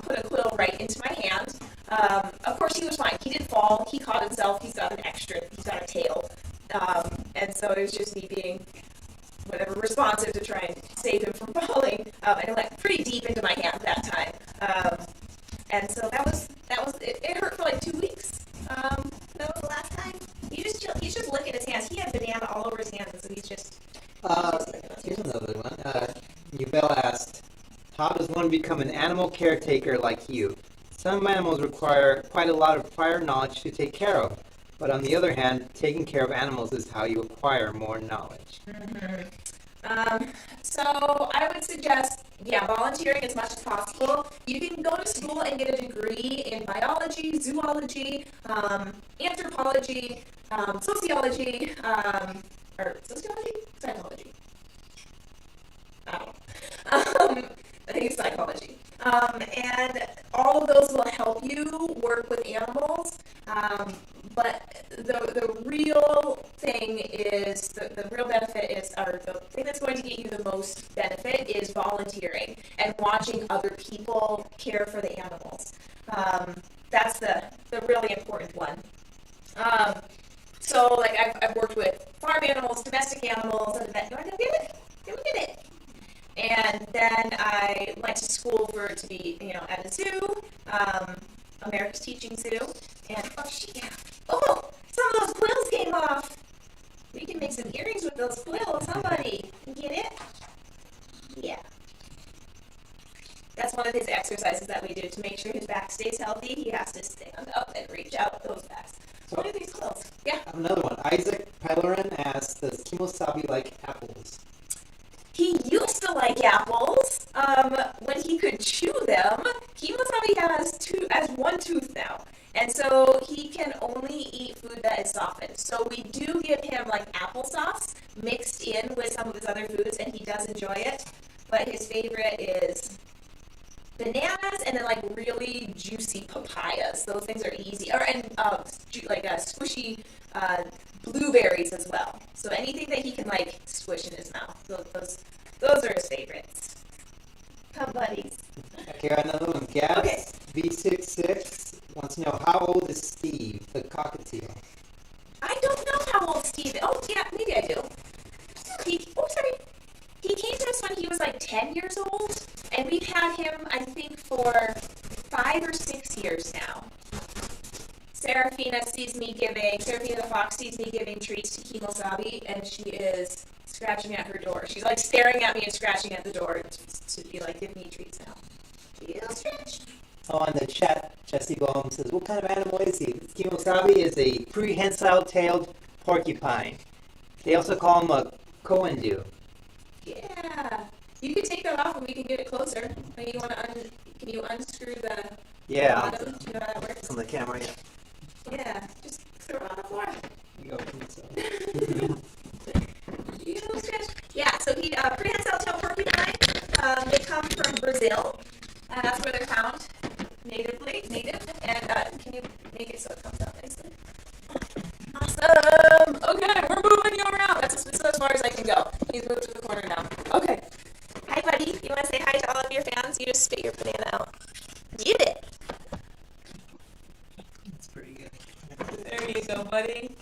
put a quill right into my hand. Of course, he was fine. He didn't fall. He caught himself. He's got a tail, and so it was just me being responsive to try and save him from falling, and it went pretty deep into my hand that time. And so that was it. It hurt for like 2 weeks. That was the last time. He's just licking his hands. He had banana all over his hands, and so he's just. Here's another one. Yubel asked, how does one become an animal caretaker like you? Some animals require quite a lot of prior knowledge to take care of, but on the other hand, taking care of animals is how you acquire more knowledge. Mm-hmm. So I would suggest, volunteering as much as possible. You can go to school and get a degree in biology, zoology, anthropology, sociology, or sociology? Psychology. I don't know. I think it's psychology. And all of those will help you work with animals. But the real thing is, the real benefit is, or the thing that's going to get you the most benefit is volunteering and watching other people care for the animals. That's the really important one. So like I've worked with farm animals, domestic animals, and then, Did we get it? And then I went to school to be, at a zoo, America's Teaching Zoo, and some of those quills came off. We can make some earrings with those quills. Somebody get it? Yeah. That's one of his exercises that we do to make sure his back stays healthy. He has to stand up and reach out those backs. So what are these quills? Yeah. Another one. Isaac Pellerin asks, does Kimo Sabe like apples? He used to like apples when he could chew them. Kimo Sabe has one tooth now, and so he can only eat food that is softened. So we do give him like applesauce mixed in with some of his other foods, and he does enjoy it. But his favorite is bananas and then like really juicy papayas. Those things are easy. Squishy blueberries as well. So anything that he can like squish in his mouth. Those are his favorites. Come buddies. Okay, another one. Gabs V66 wants to know, how old is Steve, the cockatiel? I don't know how old Steve is. Oh yeah, maybe I do. He came to us when he was like 10 years old, and we've had him, I think, for 5 or 6 years now. Serafina the fox sees me giving treats to Kimo Sabe, and she is scratching at her door. She's like staring at me and scratching at the door to be like, give me treats now. She'll stretch. Oh, on the chat, Jesse Bohm says, what kind of animal is he? Kimo Sabe is a prehensile-tailed porcupine. They also call him a coendu. Yeah. You can take that off and we can get it closer. Maybe you want to can you unscrew the bottom? Do you know how that works? On the camera, yeah. Yeah. Just throw it on the floor. Yeah, so he prehensile tail porcupine. They come from Brazil. That's where they're found native. And can you make it so it comes out nicely? Awesome. Okay, we're moving you around. That's as far as I can go. He's moved to the corner now. Okay. Hi, buddy. You want to say hi to all of your fans? You just spit your banana out. Did it. That's pretty good. There you go, buddy.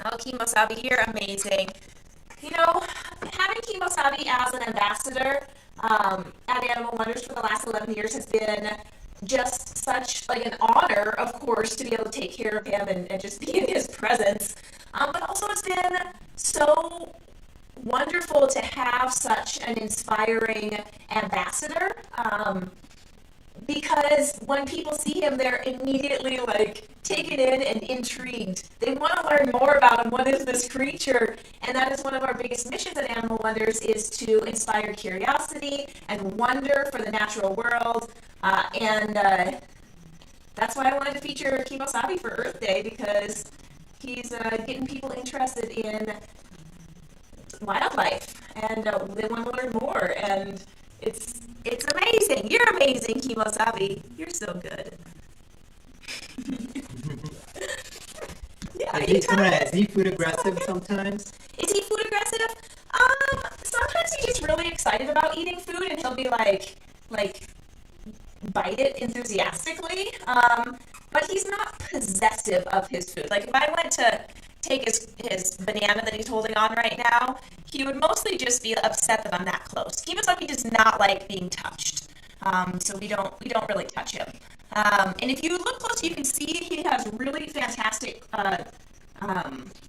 Oh, Kimo Sabe, you're amazing. having Kimo Sabe as an ambassador at Animal Wonders for the last 11 years has been just such like an honor, of course, to be able to take care of him and just be in his presence. But also it's been so wonderful to have such an inspiring ambassador. Because when people see him, they're immediately like taken in and intrigued. They want to learn more about him. What is this creature? And that is one of our biggest missions at Animal Wonders, is to inspire curiosity and wonder for the natural world. And that's why I wanted to feature Kimo Sabe for Earth Day, because he's getting people interested in wildlife, and they want to learn more. And it's amazing. You're amazing, Kimo Sabe. You're so good. Yeah, Is he food aggressive sometimes? Is he food aggressive? Sometimes he's just really excited about eating food, and he'll be like bite it enthusiastically. But he's not possessive of his food. Like if I went to take his banana that he's holding on right now, he would mostly just be upset that I'm that close. Kimo Sabe does not like being touched, so we don't really touch him. And if you look close, you can see he has really fantastic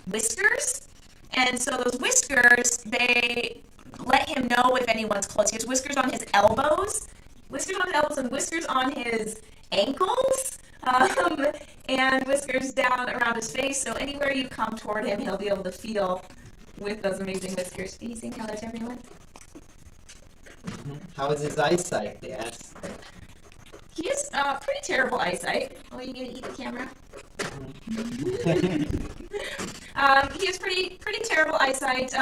whiskers, and so those whiskers, they let him know if anyone's close. He has whiskers on his elbows, and whiskers on his ankles. And whiskers down around his face, so anywhere you come toward him, he'll be able to feel with those amazing whiskers. Do you think how that's everyone? How is his eyesight? Yes. He has pretty terrible eyesight. Oh, are you gonna eat the camera? He has pretty terrible eyesight.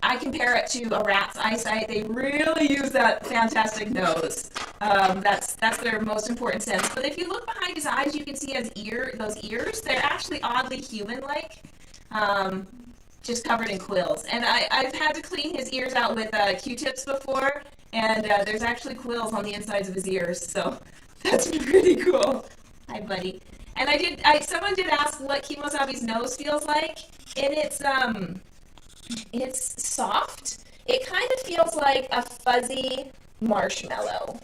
I compare it to a rat's eyesight. They really use that fantastic nose. That's their most important sense. But if you look behind his eyes, you can see his those ears. They're actually oddly human-like, just covered in quills. And I've had to clean his ears out with Q-tips before, and there's actually quills on the insides of his ears. So that's pretty cool. Hi, buddy. And someone did ask what Kimo Sabe's nose feels like, and it's soft. It kind of feels like a fuzzy marshmallow.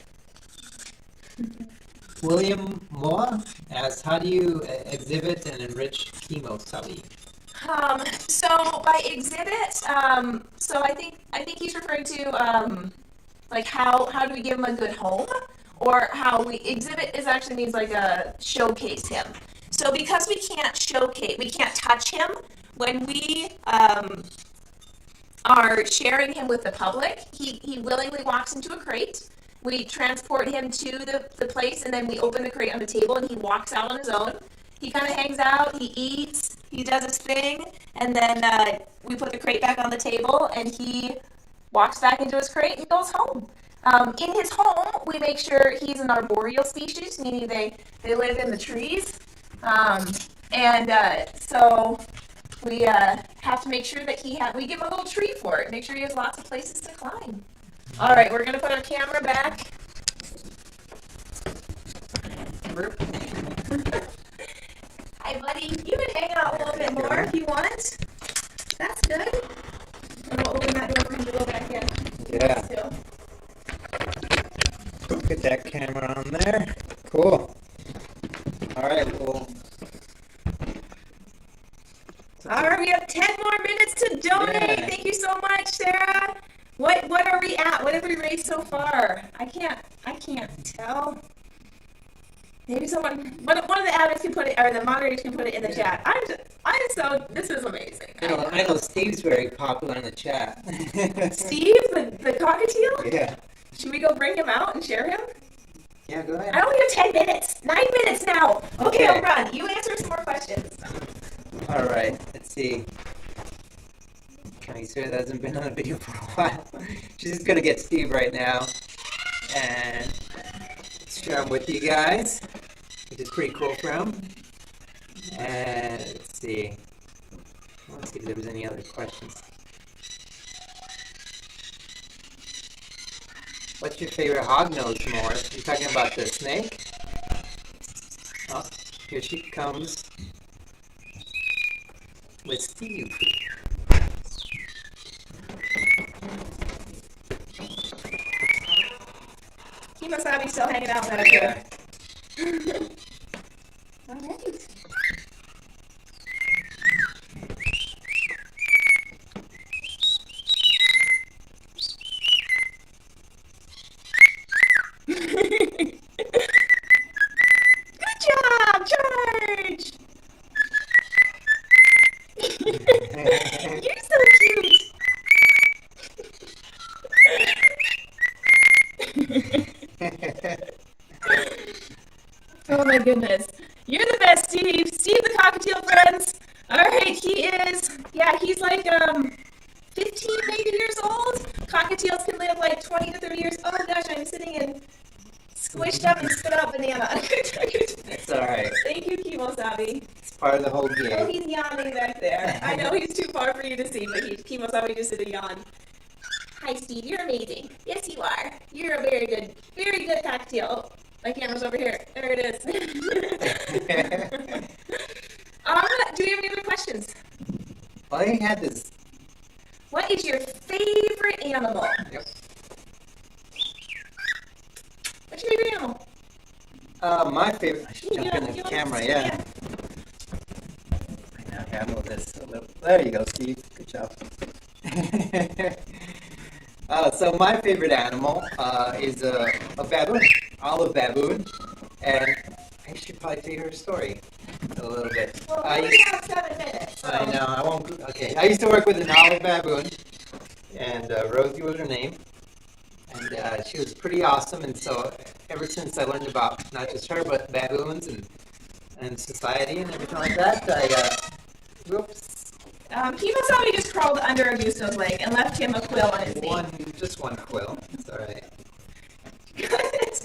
William Moa asks, how do you exhibit and enrich Kimo Sabe? So by exhibit, so I think he's referring to like how do we give him a good home, or how we exhibit is actually means like showcase him. So because we can't touch him when we are sharing him with the public, he willingly walks into a crate. We transport him to the place, and then we open the crate on the table, and he walks out on his own. He kind of hangs out, he eats, he does his thing, and then we put the crate back on the table, and he walks back into his crate and goes home. In his home, we make sure he's an arboreal species, meaning they live in the trees. So we have to make sure that we give him a little tree for it, make sure he has lots of places to climb. All right, we're going to put our camera back. Hi, buddy. You can hang out a little bit more if you want. That's good. And we'll open that door for him to go back in. Yeah. Get that camera on there. Cool. All right, cool. All right, we have 10 more minutes to donate. Yeah. Thank you so much, Sarah. What are we at? What have we raised so far? I can't tell. Maybe one of the admins can put it, or the moderators can put it in the chat. This is amazing. I know Steve's very popular in the chat. Steve, the cockatiel? Yeah. Should we go bring him out and share him? Yeah, go ahead. I only have 10 minutes. 9 minutes now. Okay, I'll run. You answer some more questions. All right, let's see. Sarah that hasn't been on a video for a while. She's just gonna get Steve right now and share him with you guys, which is pretty cool for him. And let's see if there was any other questions. What's your favorite hognose, Morris? You talking about the snake? Oh, here she comes with Steve. Kimo Sabe still hanging out back here. All right. Good job, George. You're so cute. Oh my goodness. You're the best, Steve. Steve the cockatiel, friends. All right, he is, yeah, he's like 15 maybe years old. Cockatiels can live like 20 to 30 years. Oh gosh, I'm sitting and squished up and spit out banana. It's all right. Thank you, Kimo Sabe. It's part of the whole game. Oh, he's yawning back there. I know he's too far for you to see, but Kimo Sabe just did a yawn. Hi, Steve. You're amazing. Yes, you are. You're a very good cockatiel. My camera's over here. There it is. Do we have any other questions? Well, I had this. What is your favorite animal? Yep. What's your favorite animal? My favorite. I should jump in the camera, yeah. I now handle this a little. There you go, Steve. Good job. So my favorite animal is a baboon, olive baboon, and I should probably tell you her story a little bit. Well, we only have 7 minutes. So. I know, I won't. Okay, I used to work with an olive baboon, and Rosie was her name, and she was pretty awesome. And so ever since I learned about not just her but baboons and society and everything like that, whoops. Kimo Sabe just crawled under Augusto's leg and left him a quill on his knee. Just one quill. It's all right. Good.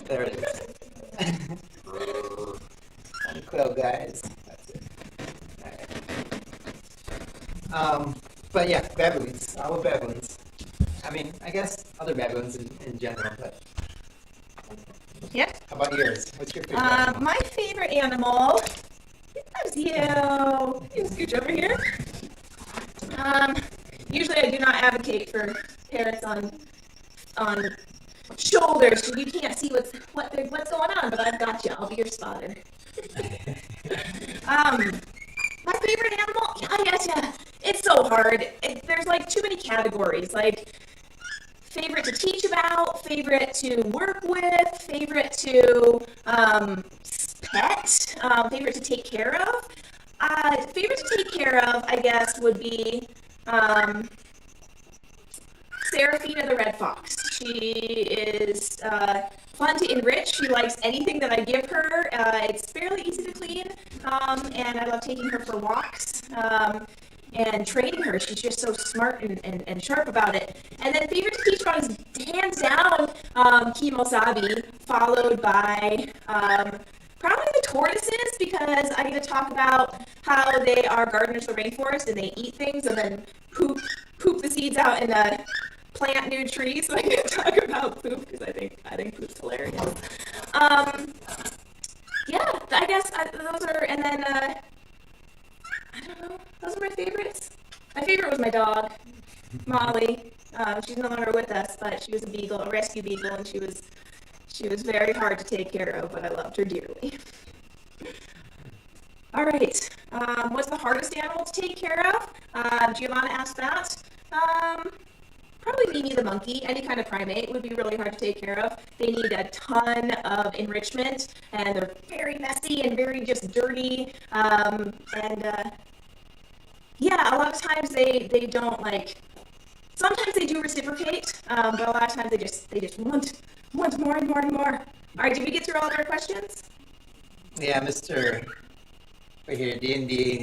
There it is. One quill, guys. That's it. All right. But yeah, baboons. Olive baboons. I mean, I guess other baboons in general, but. Yep. How about yours? What's your favorite animal? My favorite animal. Loves you. You scooch over here. Usually I do not advocate for parrots on shoulders, so you can't see what's going on, but I've got you. I'll be your spotter. My favorite animal? Yeah, I got you. It's so hard. There's like too many categories. Like favorite to teach about, favorite to work with, favorite to pet, favorite to take care of. Favorite to take care of, I guess, would be Seraphina the red fox. She is fun to enrich. She likes anything that I give her. It's fairly easy to clean, and I love taking her for walks and training her. She's just so smart and sharp about it. And then favorite to teach about is hands down Kimo Sabe, followed by probably the tortoises, because I get to talk about how they are gardeners of the rainforest and they eat things and then poop the seeds out in a plant new trees. So I get to talk about poop because I think poop's hilarious. Yeah, I guess those are, and then I don't know, those are my favorites. My favorite was my dog, Molly. She's no longer with us, but she was a beagle, a rescue beagle, and she was very hard to take care of, but I loved her dearly. All right. What's the hardest animal to take care of? Giovanna asked that. Probably Mimi the monkey. Any kind of primate would be really hard to take care of. They need a ton of enrichment, and they're very messy and very just dirty. Yeah, a lot of times they don't like. Sometimes they do reciprocate, but a lot of times they just want more and more and more. All right, did we get through all of our questions? Yeah, Mr. right here, D&D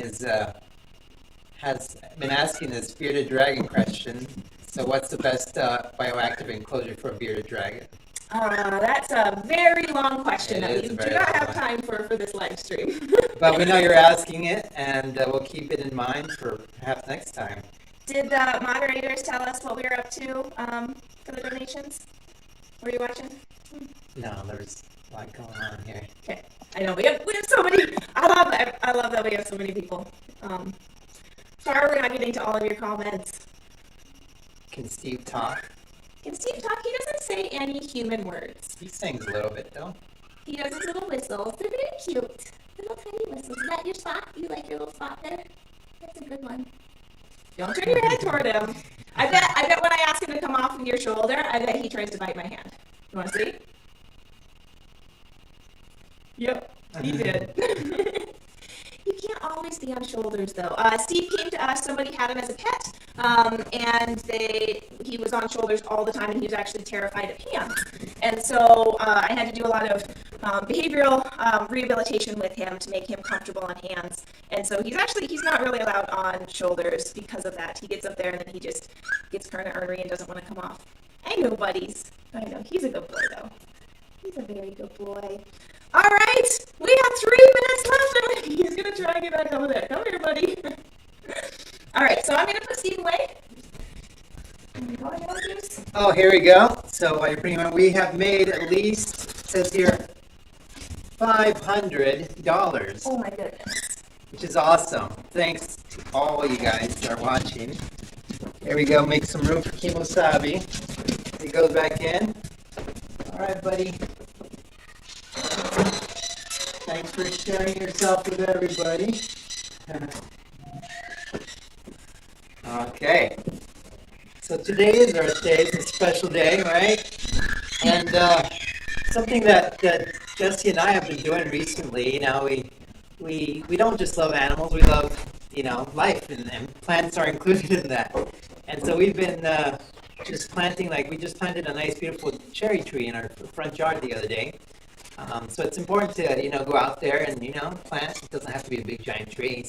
has been asking this bearded dragon question. So what's the best bioactive enclosure for a bearded dragon? That's a very long question that we do not have time for this live stream. But we know you're asking it, and we'll keep it in mind for perhaps next time. Did the moderators tell us what we were up to for the donations? Were you watching? No, there's a lot going on here. Okay, I know we have so many. I love that we have so many people. Sorry, we're not getting to all of your comments. Can Steve talk? Can Steve talk? He doesn't say any human words. He sings a little bit though. He does his little whistles. They're very cute. Little tiny whistles. Is that your spot? You like your little spot there? That's a good one. Don't turn your head toward him. I bet when I ask him to come off of your shoulder, I bet he tries to bite my hand. You want to see? Yep, he did. You can't always be on shoulders though. Steve came to us, somebody had him as a pet, and he was on shoulders all the time, and he was actually terrified of hands. And so I had to do a lot of behavioral rehabilitation with him to make him comfortable on hands. And so he's not really allowed on shoulders because of that. He gets up there and then he just gets kind of ornery and doesn't want to come off. I know, buddies. I know. He's a good boy though. He's a very good boy. All right, we have 3 minutes left. He's going to try and get back over there. Come here, buddy. All right, so I'm going to put Steve away. Oh, here we go. So while you're putting him on, we have made at least, it says here, $500. Oh, my goodness. Which is awesome. Thanks to all you guys that are watching. Here we go. Make some room for Kimo Sabe. He goes back in. All right, buddy. Thanks for sharing yourself with everybody. Okay. So today is Earth Day. It's a special day, right? And something that Jessi and I have been doing recently, we don't just love animals, we love, life, and plants are included in that. And so we've been just planting, we just planted a nice, beautiful cherry tree in our front yard the other day. So it's important to, go out there and, plant. It doesn't have to be a big, giant tree.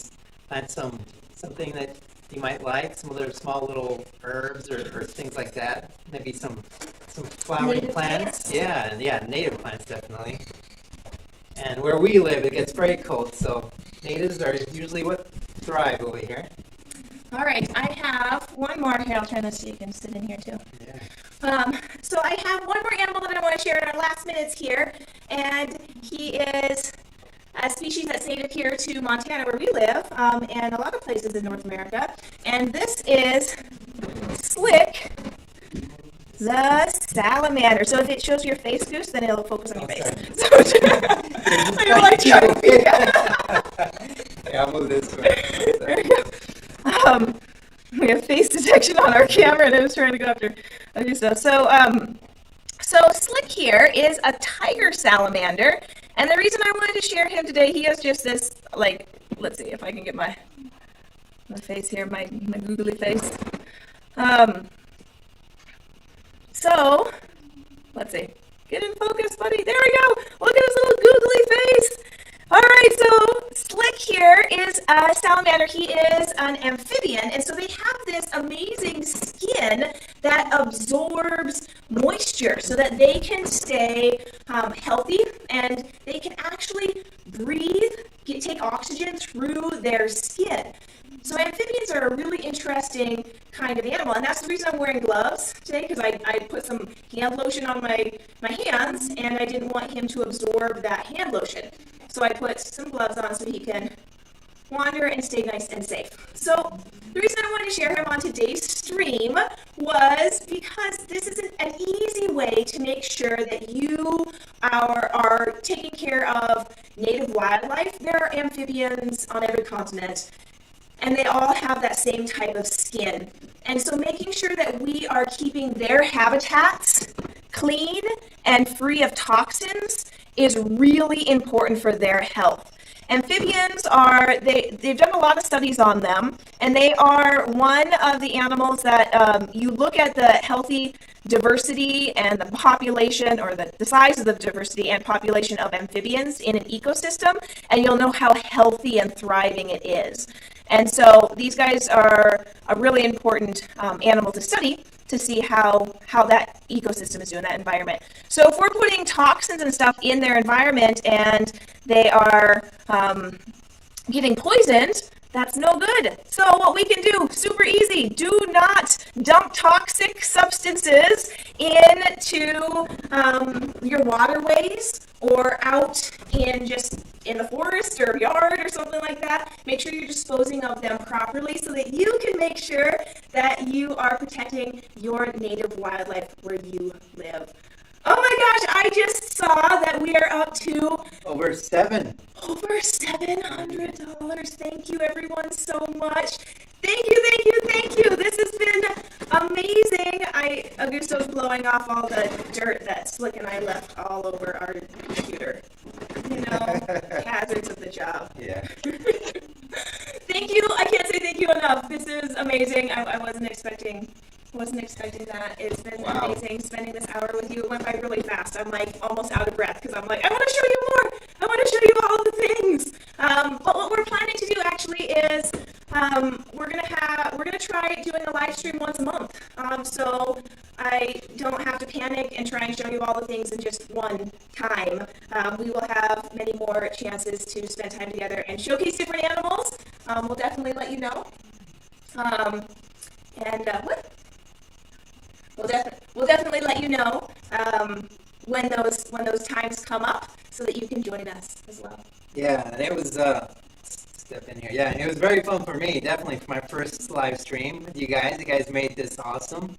Plant something that you might like, some other small little herbs or things like that. Maybe some flowering native plants. Yeah, native plants, definitely. And where we live, it gets very cold, so natives are usually what thrive over here. All right, I have one more. Here, I'll turn this so you can sit in here too. Yeah. So I have one more animal that I want to share in our last minutes here, and he is a species that's native here to Montana where we live, and a lot of places in North America. And this is Slick the salamander. So if it shows your face, Goose, then it'll focus on your face. So, you're like trying to Yeah, I'll move this way. There you go. We have face detection on our camera, and I was trying to go after Augusto. So Slick here is a tiger salamander, and the reason I wanted to share him today, he has just this, let's see if I can get my face here, my googly face. So, let's see. Get in focus, buddy. There we go. Look at his little googly face. All right, so Slick here is a salamander. He is an amphibian, and so they have this amazing skin that absorbs moisture so that they can stay healthy, and they can actually breathe, take oxygen through their skin. So amphibians are a really interesting kind of animal, and that's the reason I'm wearing gloves today, because I put some hand lotion on my hands, and I didn't want him to absorb that hand lotion. So I put some gloves on so he can wander and stay nice and safe. So the reason I wanted to share him on today's stream was because this is an easy way to make sure that you are taking care of native wildlife. There are amphibians on every continent, and they all have that same type of skin. And so making sure that we are keeping their habitats clean and free of toxins is really important for their health. Amphibians they've done a lot of studies on them, and they are one of the animals that you look at the healthy diversity and the population, or the size of the diversity and population of amphibians in an ecosystem, and you'll know how healthy and thriving it is. And so these guys are a really important animal to study to see how that ecosystem is doing, that environment. So if we're putting toxins and stuff in their environment and they are getting poisoned, that's no good. So what we can do, super easy, do not dump toxic substances into your waterways or out in the forest or yard or something like that. Make sure you're disposing of them properly so that you can make sure that you are protecting your native wildlife where you live. Oh my gosh, I just saw that we are up to Over $700. over $700. Thank you everyone so much. Thank you, thank you, thank you. This has been amazing. Augusto's blowing off all the dirt that Slick and I left all over our computer. You know, hazards of the job. Yeah. Thank you. I can't say thank you enough. This is amazing. I wasn't expecting that. It's been amazing spending this hour with you. It went by really fast. I'm like almost out of breath because I'm like, I want to show you more. I want to show you all the things. But what we're planning to do actually is we're gonna try doing a live stream once a month. So I don't have to panic and try and show you all the things in just one time. We will have many more chances to spend time together and showcase different animals. We'll definitely let you know. We'll definitely let you know when those times come up so that you can join us as well. Yeah, and it was step in here. Yeah, and it was very fun for me. Definitely for my first live stream with you guys. You guys made this awesome.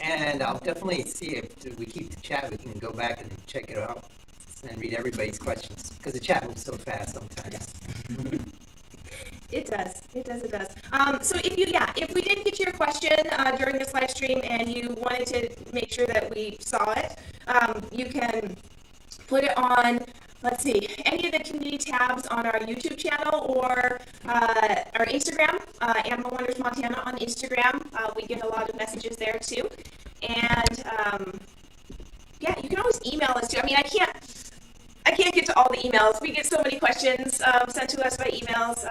And I'll definitely see if we keep the chat. We can go back and check it out and read everybody's questions because the chat moves so fast sometimes. It does. So if we didn't get to your question during this live stream and you wanted to make sure that we saw it, you can put it on, let's see, any of the community tabs on our YouTube channel or our Instagram, Animal Wonders Montana on Instagram. We get a lot of messages there too. And you can always email us too. I mean, I can't get to all the emails. We get so many questions sent to us by emails,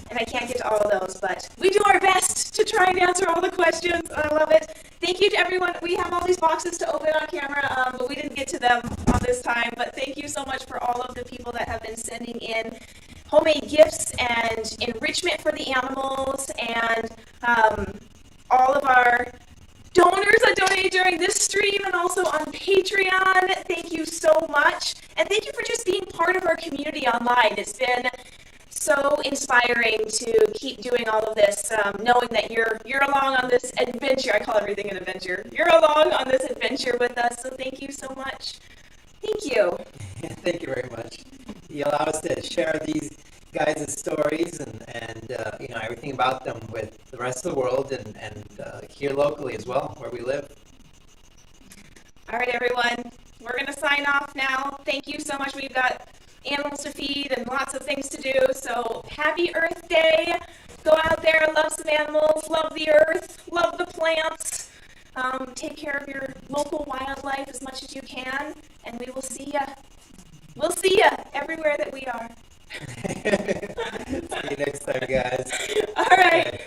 and I can't get to all of those, but we do our best to try and answer all the questions. I love it. Thank you to everyone. We have all these boxes to open on camera, but we didn't get to them on this time. But thank you so much for all of the people that have been sending in homemade gifts and enrichment for the animals, and all of our donors that donated during this stream and also on Patreon. Thank you so much. And thank you for just being part of our community online. It's been so inspiring to keep doing all of this, knowing that you're along on this adventure. I call everything an adventure. You're along on this adventure with us, so thank you so much. Thank you. Thank you very much. You allow us to share these guys' stories and everything about them with the rest of the world and here locally as well, where we live. All right, everyone. We're going to sign off now. Thank you so much. We've got animals to feed and lots of things to do. So happy Earth Day. Go out there, love some animals, love the earth, love the plants. Take care of your local wildlife as much as you can, and we will see ya. We'll see ya everywhere that we are. See you next time, guys. All right.